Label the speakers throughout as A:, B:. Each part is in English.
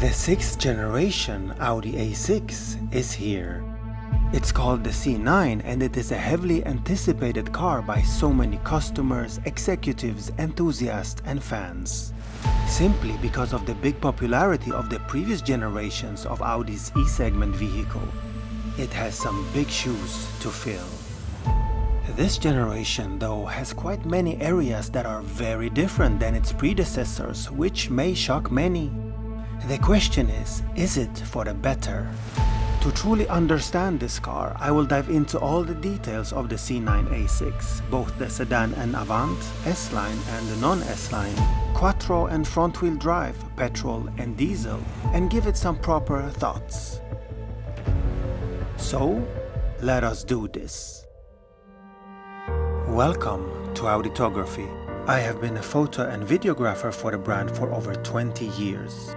A: The 6th generation Audi A6 is here. It's called the C9 and it is a heavily anticipated car by so many customers, executives, enthusiasts and fans. Simply because of the big popularity of the previous generations of Audi's E-segment vehicle. It has some big shoes to fill. This generation though has quite many areas that are very different than its predecessors, which may shock many. The question is it for the better? To truly understand this car, I will dive into all the details of the C9 A6, both the Sedan and Avant, S-Line and the non-S-Line, quattro and front-wheel drive, petrol and diesel, and give it some proper thoughts. So, let us do this. Welcome to Auditography. I have been a photo and videographer for the brand for over 20 years.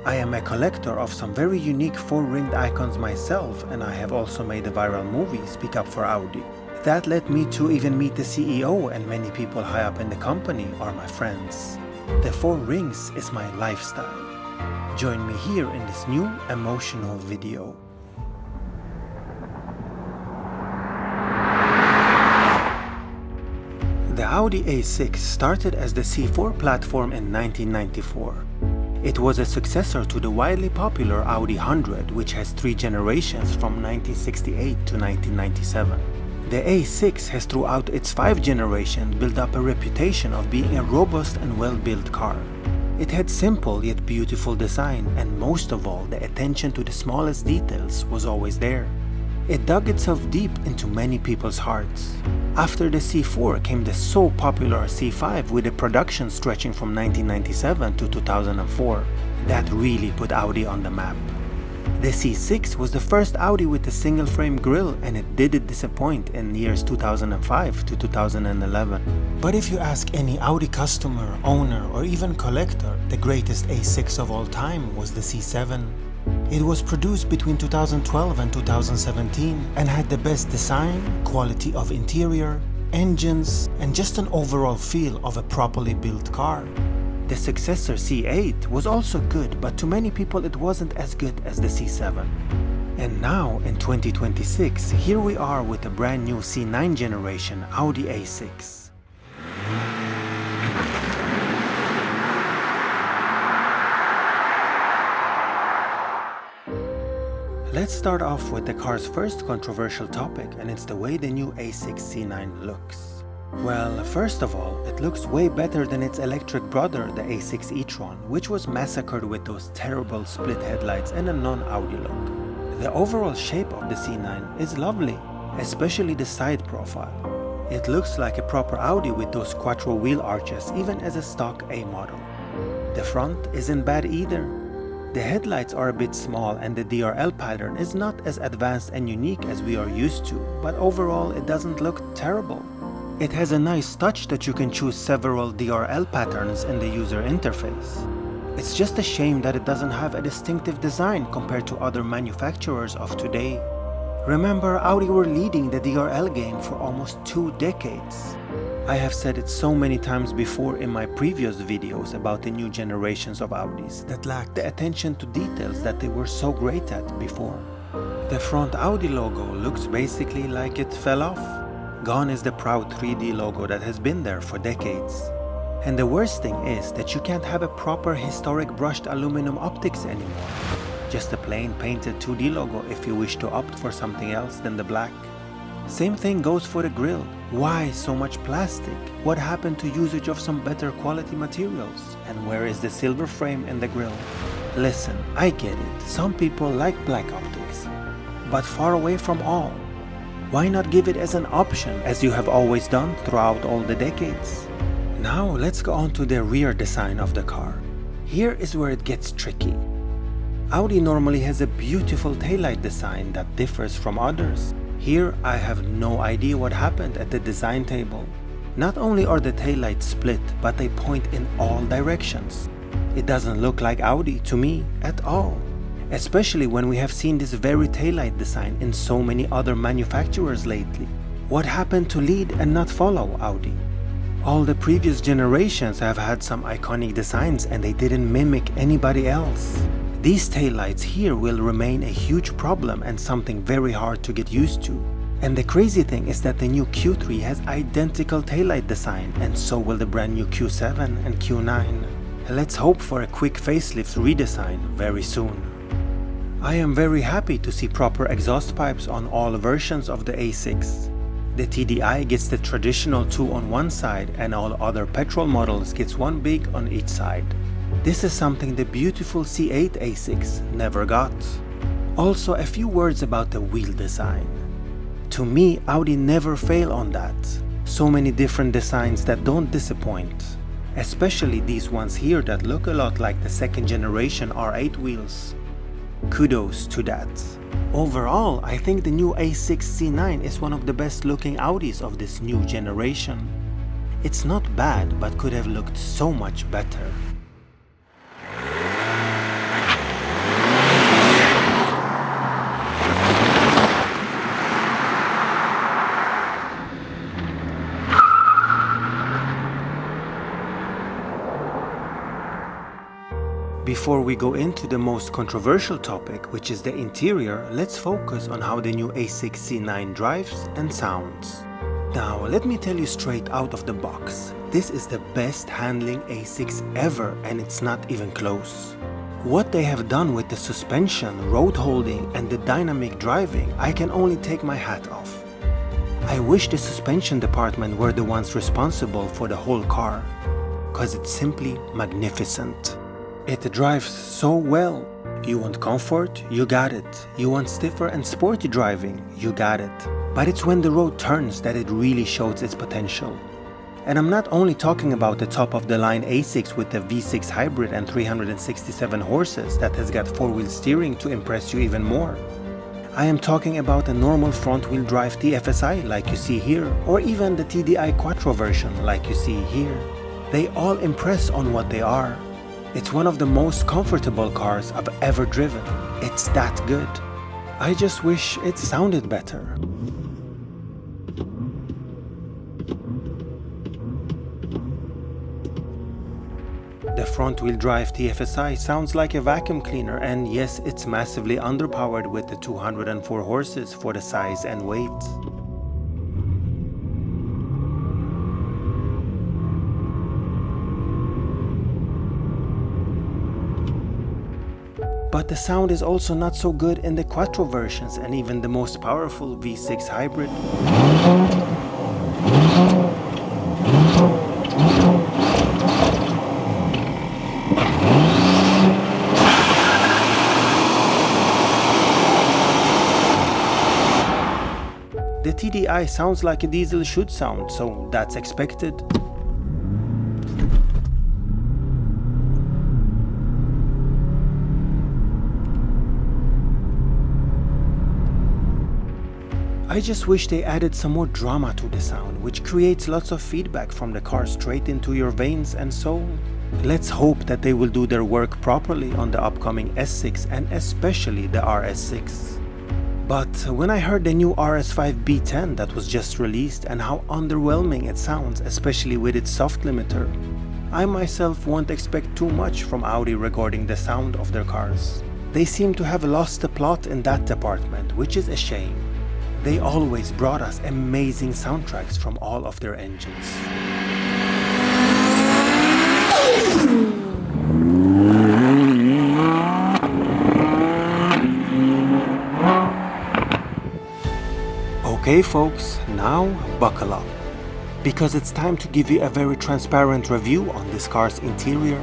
A: I am a collector of some very unique four-ringed icons myself, and I have also made a viral movie, Speak Up for Audi. That led me to even meet the CEO, and many people high up in the company are my friends. The four rings is my lifestyle. Join me here in this new emotional video. The Audi A6 started as the C4 platform in 1994. It was a successor to the widely popular Audi 100, which has 3 generations from 1968 to 1997. The A6 has throughout its 5 generations built up a reputation of being a robust and well-built car. It had simple yet beautiful design, and most of all, the attention to the smallest details was always there. It dug itself deep into many people's hearts. After the C4 came the so popular C5 with a production stretching from 1997 to 2004. That really put Audi on the map. The C6 was the first Audi with a single frame grille, and it didn't disappoint in years 2005 to 2011. But if you ask any Audi customer, owner or even collector, the greatest A6 of all time was the C7. It was produced between 2012 and 2017 and had the best design, quality of interior, engines, and just an overall feel of a properly built car. The successor C8 was also good, but to many people it wasn't as good as the C7. And now in 2026, here we are with a brand new C9 generation Audi A6. Let's start off with the car's first controversial topic, and it's the way the new A6 C9 looks. Well, first of all, it looks way better than its electric brother, the A6 e-tron, which was massacred with those terrible split headlights and a non-Audi look. The overall shape of the C9 is lovely, especially the side profile. It looks like a proper Audi with those quattro wheel arches, even as a stock A model. The front isn't bad either. The headlights are a bit small and the DRL pattern is not as advanced and unique as we are used to, but overall it doesn't look terrible. It has a nice touch that you can choose several DRL patterns in the user interface. It's just a shame that it doesn't have a distinctive design compared to other manufacturers of today. Remember, Audi were leading the DRL game for almost 2 decades. I have said it so many times before in my previous videos about the new generations of Audis that lacked the attention to details that they were so great at before. The front Audi logo looks basically like it fell off. Gone is the proud 3D logo that has been there for decades. And the worst thing is that you can't have a proper historic brushed aluminum optics anymore. Just a plain painted 2D logo if you wish to opt for something else than the black. Same thing goes for the grille. Why so much plastic? What happened to usage of some better quality materials? And where is the silver frame in the grille? Listen, I get it, some people like black optics, but far away from all. Why not give it as an option, as you have always done throughout all the decades? Now let's go on to the rear design of the car. Here is where it gets tricky. Audi normally has a beautiful taillight design that differs from others. Here I have no idea what happened at the design table. Not only are the taillights split, but they point in all directions. It doesn't look like Audi to me at all. Especially when we have seen this very taillight design in so many other manufacturers lately. What happened to lead and not follow Audi? All the previous generations have had some iconic designs and they didn't mimic anybody else. These taillights here will remain a huge problem and something very hard to get used to. And the crazy thing is that the new Q3 has identical taillight design, and so will the brand new Q7 and Q9. Let's hope for a quick facelift redesign very soon. I am very happy to see proper exhaust pipes on all versions of the A6. The TDI gets the traditional 2 on one side, and all other petrol models gets one big on each side. This is something the beautiful C8 A6 never got. Also, a few words about the wheel design. To me, Audi never fail on that. So many different designs that don't disappoint. Especially these ones here that look a lot like the second generation R8 wheels. Kudos to that. Overall, I think the new A6 C9 is one of the best looking Audis of this new generation. It's not bad, but could have looked so much better. Before we go into the most controversial topic, which is the interior, let's focus on how the new A6 C9 drives and sounds. Now, let me tell you straight out of the box, this is the best handling A6 ever, and it's not even close. What they have done with the suspension, road holding and the dynamic driving, I can only take my hat off. I wish the suspension department were the ones responsible for the whole car, cause it's simply magnificent. It drives so well. You want comfort? You got it. You want stiffer and sporty driving? You got it. But it's when the road turns that it really shows its potential. And I'm not only talking about the top of the line A6 with the V6 hybrid and 367 horses that has got 4-wheel steering to impress you even more. I am talking about a normal front-wheel drive TFSI like you see here, or even the TDI Quattro version like you see here. They all impress on what they are. It's one of the most comfortable cars I've ever driven. It's that good. I just wish it sounded better. The front-wheel drive TFSI sounds like a vacuum cleaner, and yes, it's massively underpowered with the 204 horses for the size and weight. But the sound is also not so good in the Quattro versions and even the most powerful V6 hybrid. The TDI sounds like a diesel should sound, so that's expected. I just wish they added some more drama to the sound, which creates lots of feedback from the car straight into your veins and soul. Let's hope that they will do their work properly on the upcoming S6 and especially the RS6. But when I heard the new RS5 B10 that was just released and how underwhelming it sounds, especially with its soft limiter, I myself won't expect too much from Audi regarding the sound of their cars. They seem to have lost the plot in that department, which is a shame. They always brought us amazing soundtracks from all of their engines. Okay folks, now buckle up. Because it's time to give you a very transparent review on this car's interior.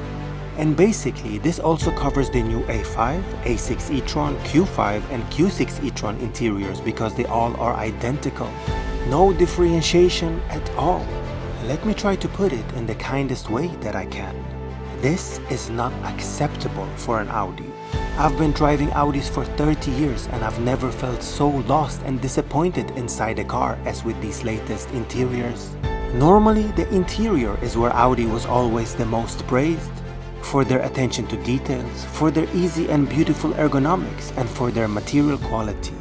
A: And basically, this also covers the new A5, A6 e-tron, Q5 and Q6 e-tron interiors because they all are identical. No differentiation at all. Let me try to put it in the kindest way that I can. This is not acceptable for an Audi. I've been driving Audis for 30 years and I've never felt so lost and disappointed inside a car as with these latest interiors. Normally, the interior is where Audi was always the most praised. For their attention to details, for their easy and beautiful ergonomics, and for their material quality.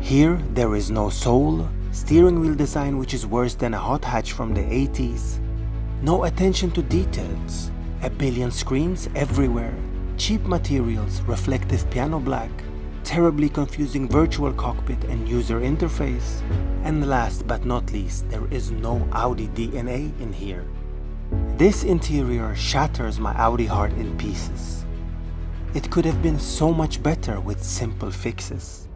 A: Here, there is no soul, steering wheel design which is worse than a hot hatch from the 80s, no attention to details, a billion screens everywhere, cheap materials, reflective piano black, terribly confusing virtual cockpit and user interface, and last but not least, there is no Audi DNA in here. This interior shatters my Audi heart in pieces. It could have been so much better with simple fixes.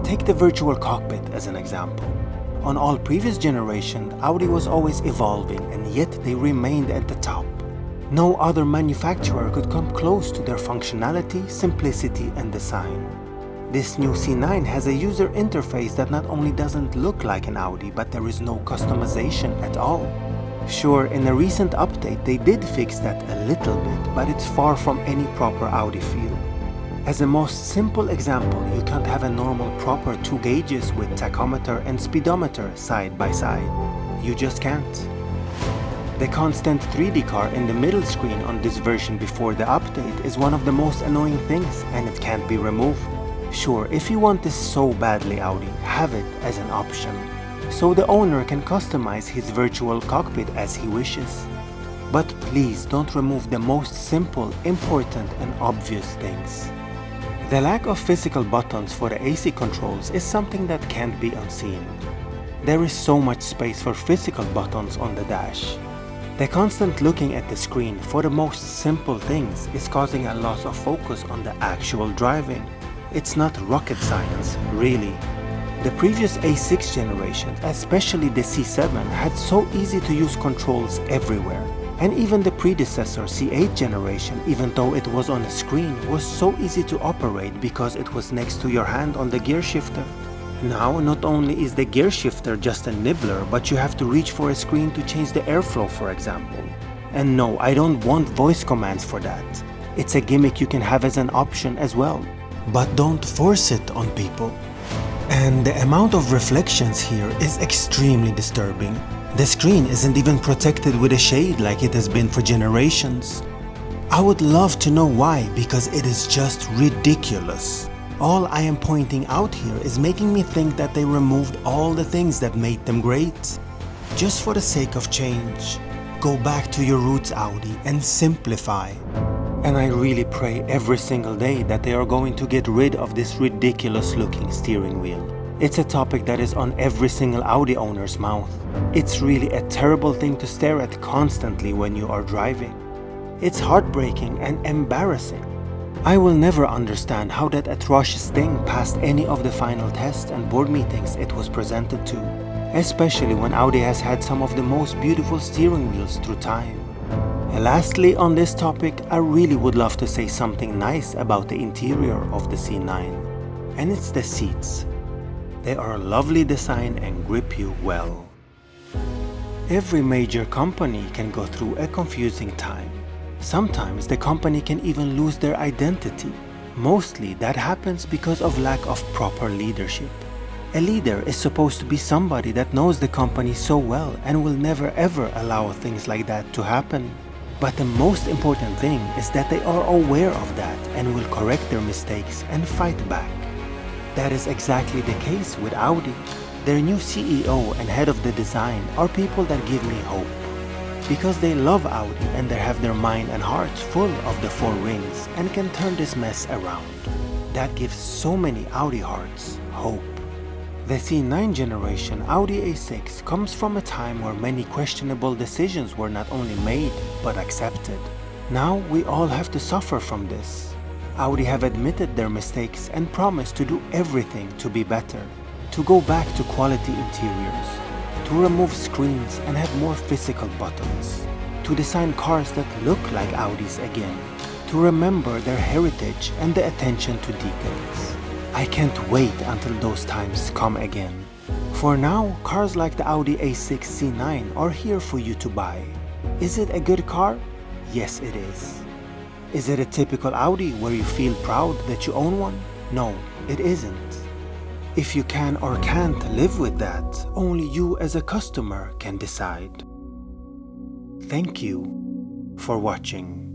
A: Take the virtual cockpit as an example. On all previous generations, Audi was always evolving, and yet they remained at the top. No other manufacturer could come close to their functionality, simplicity, and design. This new C9 has a user interface that not only doesn't look like an Audi, but there is no customization at all. Sure, in a recent update they did fix that a little bit, but it's far from any proper Audi feel. As a most simple example, you can't have a normal proper 2 gauges with tachometer and speedometer side by side. You just can't. The constant 3D car in the middle screen on this version before the update is one of the most annoying things, and it can't be removed. Sure, if you want this so badly, Audi, have it as an option, so the owner can customize his virtual cockpit as he wishes. But please don't remove the most simple, important and obvious things. The lack of physical buttons for the AC controls is something that can't be unseen. There is so much space for physical buttons on the dash. The constant looking at the screen for the most simple things is causing a loss of focus on the actual driving. It's not rocket science, really. The previous A6 generations, especially the C7, had so easy to use controls everywhere. And even the predecessor C8 generation, even though it was on a screen, was so easy to operate because it was next to your hand on the gear shifter. Now, not only is the gear shifter just a nibbler, but you have to reach for a screen to change the airflow, for example. And no, I don't want voice commands for that. It's a gimmick you can have as an option as well. But don't force it on people. And the amount of reflections here is extremely disturbing. The screen isn't even protected with a shade like it has been for generations. I would love to know why, because it is just ridiculous. All I am pointing out here is making me think that they removed all the things that made them great. Just for the sake of change. Go back to your roots, Audi, and simplify. And I really pray every single day that they are going to get rid of this ridiculous looking steering wheel. It's a topic that is on every single Audi owner's mouth. It's really a terrible thing to stare at constantly when you are driving. It's heartbreaking and embarrassing. I will never understand how that atrocious thing passed any of the final tests and board meetings it was presented to, especially when Audi has had some of the most beautiful steering wheels through time. And lastly, on this topic, I really would love to say something nice about the interior of the C9. And it's the seats. They are a lovely design and grip you well. Every major company can go through a confusing time. Sometimes the company can even lose their identity. Mostly that happens because of lack of proper leadership. A leader is supposed to be somebody that knows the company so well and will never ever allow things like that to happen. But the most important thing is that they are aware of that and will correct their mistakes and fight back. That is exactly the case with Audi. Their new CEO and head of the design are people that give me hope. Because they love Audi and they have their mind and hearts full of the 4 rings and can turn this mess around. That gives so many Audi hearts hope. The C9 generation Audi A6 comes from a time where many questionable decisions were not only made but accepted. Now we all have to suffer from this. Audi have admitted their mistakes and promised to do everything to be better, to go back to quality interiors, to remove screens and have more physical buttons, to design cars that look like Audis again, to remember their heritage and the attention to details. I can't wait until those times come again. For now, cars like the Audi A6 C9 are here for you to buy. Is it a good car? Yes, it is. Is it a typical Audi where you feel proud that you own one? No, it isn't. If you can or can't live with that, only you as a customer can decide. Thank you for watching.